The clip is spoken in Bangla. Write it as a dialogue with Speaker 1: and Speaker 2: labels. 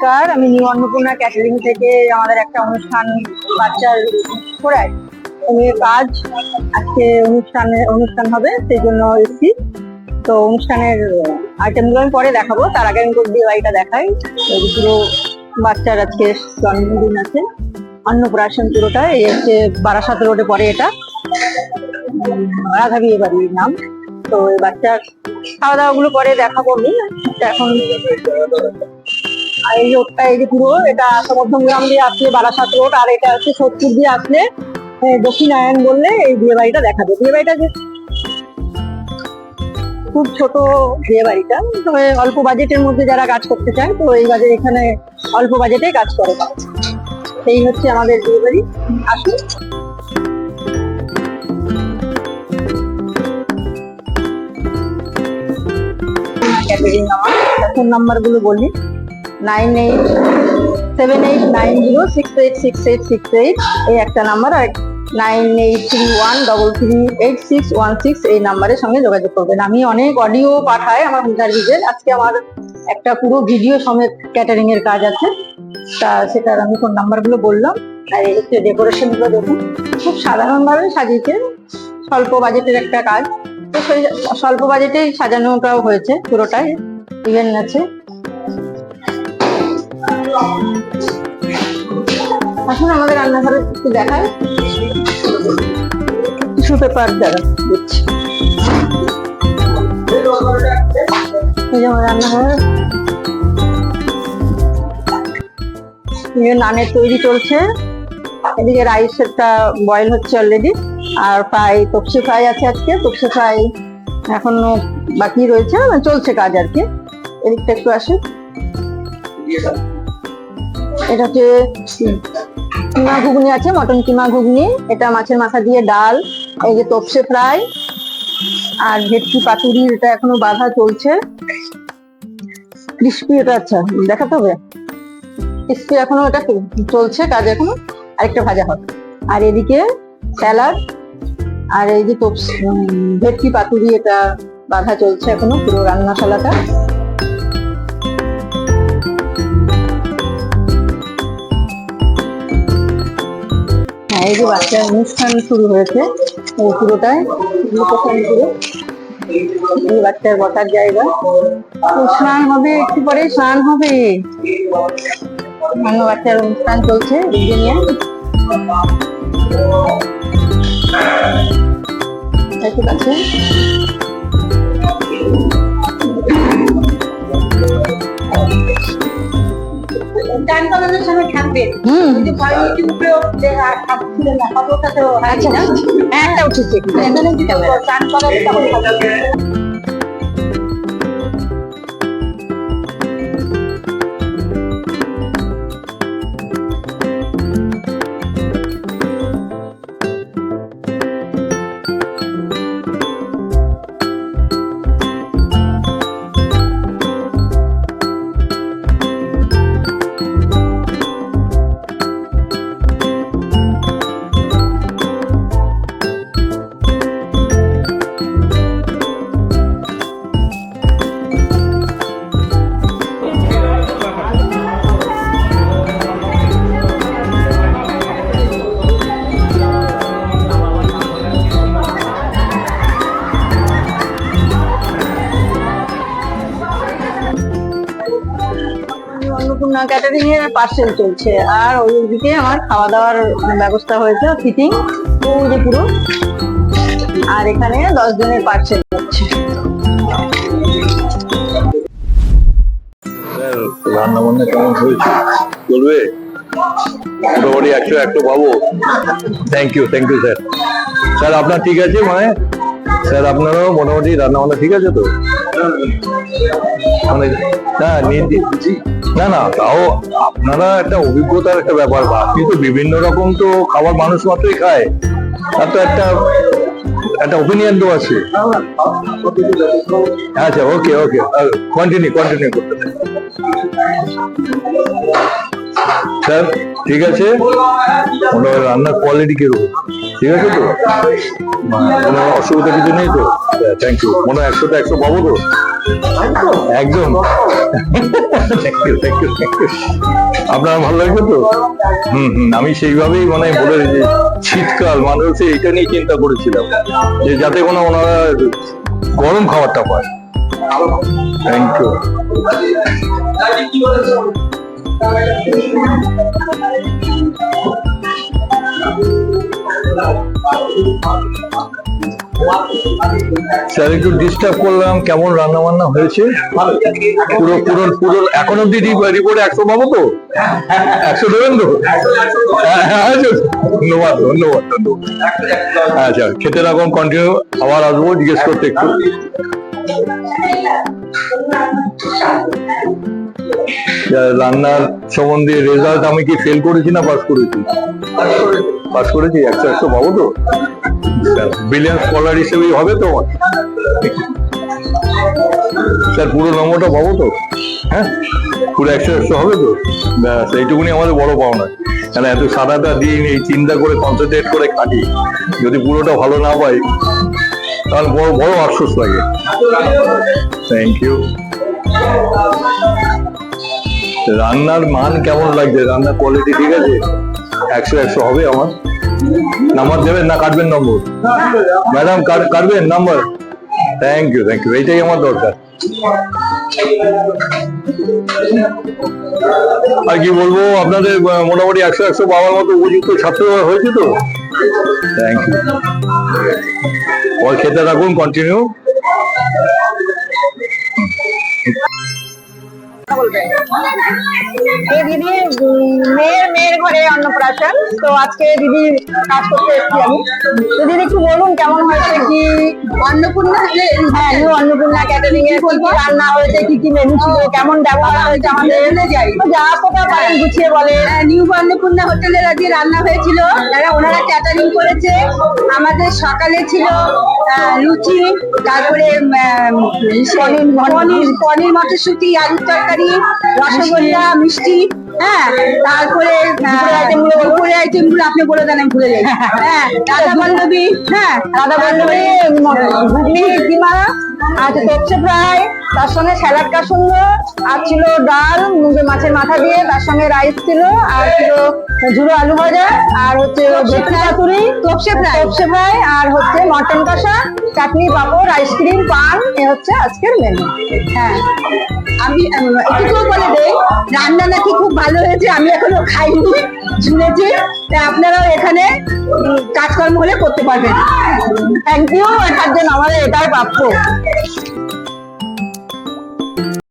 Speaker 1: নমস্কার, আমি নিউ অন্নপূর্ণা ক্যাটারিং থেকে আমাদের একটা অনুষ্ঠান বাচ্চার করাই মেয়ের কাজ। আজকে অনুষ্ঠান হবে, সেই জন্য এসেছি। তো অনুষ্ঠানের আইটেমগুলো আমি পরে দেখাবো, তার আগে আমি বিয়ে বাড়িটা দেখাই। পুরো বাচ্চার আজকে জন্মদিন আছে, অন্নপ্রাশন পুরোটা। এই হচ্ছে বারাসাত রোডে পড়ে, এটা রাধা বিয়ে বাড়ির নাম। তো এই বাচ্চার খাওয়া দাওয়া গুলো পরে দেখাবো আমি। এখন এই রোডটা, এই যে পুরো এটা সমর্থনগ্রাম দিয়ে আসলে বারাসাত রোড, আর এটা হচ্ছে সোদপুর দিয়ে আসলে দক্ষিণায়ন বললে এই বিয়ে বাড়িটা দেখাবে। বিয়ে বাড়িটা যে খুব ছোট বিয়ে বাড়িটা, তবে অল্প বাজেটের মধ্যে যারা কাজ করতে চায়, তো এই বাজেট এখানে অল্প বাজেটে কাজ করে। সেই হচ্ছে আমাদের বিয়ে বাড়ি। আসুন। ক্যাটারিং আমার ফোন নাম্বার গুলো বলি: 987890686868 এই একটা নাম্বার, আর 9831338616 এই নাম্বারের সঙ্গে যোগাযোগ করবেন। আমি অনেক অডিও পাঠাই আমার ইন্টারভিউজের। আজকে আমার একটা পুরো ভিডিও সমেত ক্যাটারিং এর কাজ আছে, তা সেটার আমি ফোন নাম্বার গুলো বললাম। আর এই হচ্ছে ডেকোরেশন গুলো দেখুন, খুব সাধারণ ভাবে সাজিয়েছে, স্বল্প বাজেটের একটা কাজ। তো সেই স্বল্প বাজেটেই সাজানোটাও হয়েছে পুরোটাই। ইভেন্ট আছে। আসুন আমাদের রান্নাঘরে একটু দেখায়। টিস্যু পেপার দ্বারা দিচ্ছি। এই যে আমার রান্নাঘর, নানের তৈরি চলছে। এদিকে রাইসটা বয়েল হচ্ছে অলরেডি, আর ফ্রাই, তপসি ফ্রাই আছে আজকে। তপসি ফ্রাই এখনো বাকি রয়েছে, চলছে কাজ আর কি। এদিকটা একটু আসে। এটা হচ্ছে কিমা ঘুগনি আছে, মটন কিমা ঘুগনি। এটা মাছের মাথা দিয়ে ডাল। এই যে তপসে ফ্রাই আর ভেটকি পাতুরি, এটা এখনো বাঁধা চলছে। ক্রিস্পি, এটা আচ্ছা দেখাতে হবে। ক্রিস্পি এখনো এটা চলছে কাজ, এখনো আরেকটা ভাজা হবে। আর এদিকে স্যালাড, আর এই যে ভেটকি পাতুরি, এটা বাঁধা চলছে এখনো পুরো রান্নাশালাটা। হ্যাঁ, এই যে বাচ্চার অনুষ্ঠান শুরু হয়েছে পুরোটাই। এই বাচ্চার বসার জায়গা। স্নান হবে একটু পরে, স্নান হবে। বাচ্চার অনুষ্ঠান চলছে এদিকে নিয়ে। ঠিক আছে। গান বাজানোর সময় থাকবে। আচ্ছা, একটা উঠেছে। গান করার তখন ক্যাটারিং এর পার্সেল চলছে, আর ওইদিকে আমার খাওয়া দাওয়ার ব্যবস্থা হয়েছে, ফিটিং ওই যে পুরো। আর এখানে 10 জনের পার্সেল হচ্ছে।
Speaker 2: রান্না বান্না কেমন হয়েছে বলবে? মোটামুটি 100 পাবো। Thank you sir. স্যার আপনার ঠিক আছে, মানে স্যার আপনারও মোটামুটি রান্না বান্না ঠিক আছে তো? মানে না না, তাও আপনারা একটা অভিজ্ঞতার একটা ব্যাপার, বা আপনি তো বিভিন্ন রকম তো খাবার মানুষ মাত্রই খায়, তার তো একটা ওপিনিয়ন তো আছে। আচ্ছা, ওকে কন্টিনিউ করতে স্যার ঠিক আছে, মোটামুটি রান্নার কোয়ালিটি কিরকম ঠিক আছে তো? কোনো অসুবিধা কিছু নেই তো? Thank you. মনে হয় 100তে 100 পাবো তো? একদম। Thank you thank you thank you. আপনার ভালো লাগবে তো? আমি সেইভাবেই মানে বলে যে শীতকাল মানুষ এটা নিয়ে চিন্তা করেছিলাম যে যাতে কোনো ওনারা গরম খাবারটা পায়। Thank you. স্যার একটু ডিস্টার্ব করলাম, কেমন রান্না বান্না হয়েছে? পুরো পুরো পুরো এখন অব্দি রিপোর্টে 100 পাবো তো? 100 দেবেন তো? ধন্যবাদ ধন্যবাদ ধন্যবাদ। আচ্ছা খেতে রাখুন, কন্টিনিউ, আবার আসবো জিজ্ঞেস করতে একটু। রান্নার সম্বন্ধে রেজাল্ট আমি কি ফেল করেছি না পাস করেছি? পাস করেছি। 100 100 পাবো তো? ব্রিলিয়ান্ট স্কলার হিসেবেই হবে তো? স্যার পুরো নম্বরটা পাবো তো? হ্যাঁ পুরো 100 100 হবে তো? ব্যাস এইটুকুনি আমাদের বড় পাওনা। কেন এত সাদাটা দিয়ে এই চিন্তা করে কনসেন্ট্রেট করে কাটি, যদি পুরোটা ভালো না পাই তাহলে বড় বড় আফসোস লাগে। Thank you. রান্নার মান কেমন লাগছে? রান্নার কোয়ালিটি ঠিক আছে? 100 100 হবে আমার? নাম্বার দেবেন না কাটবেন নম্বর? ম্যাডাম কাটবেন number? Thank you thank you, এইটাই আমার দরকার। আর কি বলবো, আপনাদের মোটামুটি 100 100 পাওয়ার মতো উপযুক্ত ছাত্র হয়েছে তো? Thank you. খেতে রাখুন, কন্টিনিউ।
Speaker 1: দিদি মেয়ের ঘরে অন্নপ্রাশন, তো আজকে দিদি কাজ করতে এসেছি আমি। তো দিদি একটু বলুন কেমন হয়েছে কি অন্নপূর্ণা? হ্যাঁ নিউ অন্নপূর্ণা ক্যাটারিং এর কি রান্না হয়েছে, কি কি মেনু ছিল, কেমন ব্যবহার হয়েছে আমাদের, যা কথা পারেন গুছিয়ে বলে।
Speaker 3: নিউ অন্নপূর্ণা হোটেলের আজকে রান্না হয়েছিল, ওনারা ক্যাটারিং করেছে। আমাদের সকালে ছিল লুচি, তারপরে পনির মটরশুঁটি, আলুর তরকারি, রসগোল্লা, মিষ্টি, হ্যাঁ, তারপরে দুপুরে আইটেম গুলো আপনি বলে দেন, আমি ভুলে যাই। হ্যাঁ রাধা পল্লবী, হ্যাঁ
Speaker 1: রাধা পল্লবী, ঘুগনি, কিমা, আচ্ছা তপসে ফ্রাই, তার সঙ্গে স্যালাড কা সুন্দর, আর ছিল ডাল মাছের মাথা দিয়ে, তার সঙ্গে রাইস ছিল, আর ছিল ঝুড়ো আলু ভাজা, আর হচ্ছে পাতুরি, তপসে ফ্রাই, আর হচ্ছে মটন কষা, চাটনি, পাঁপড়, আইসক্রিম, পান। এ হচ্ছে আজকের মেনু।
Speaker 3: হ্যাঁ আমি এটুকুও বলে দেই, রান্না নাকি খুব ভালো হয়েছে, আমি এখনো খাইনি, শুনেছি। আপনারাও এখানে কাজকর্ম হলে করতে পারবেন।
Speaker 1: থ্যাংক ইউ, এটার জন্য আমাদের এটাই প্রাপ্য।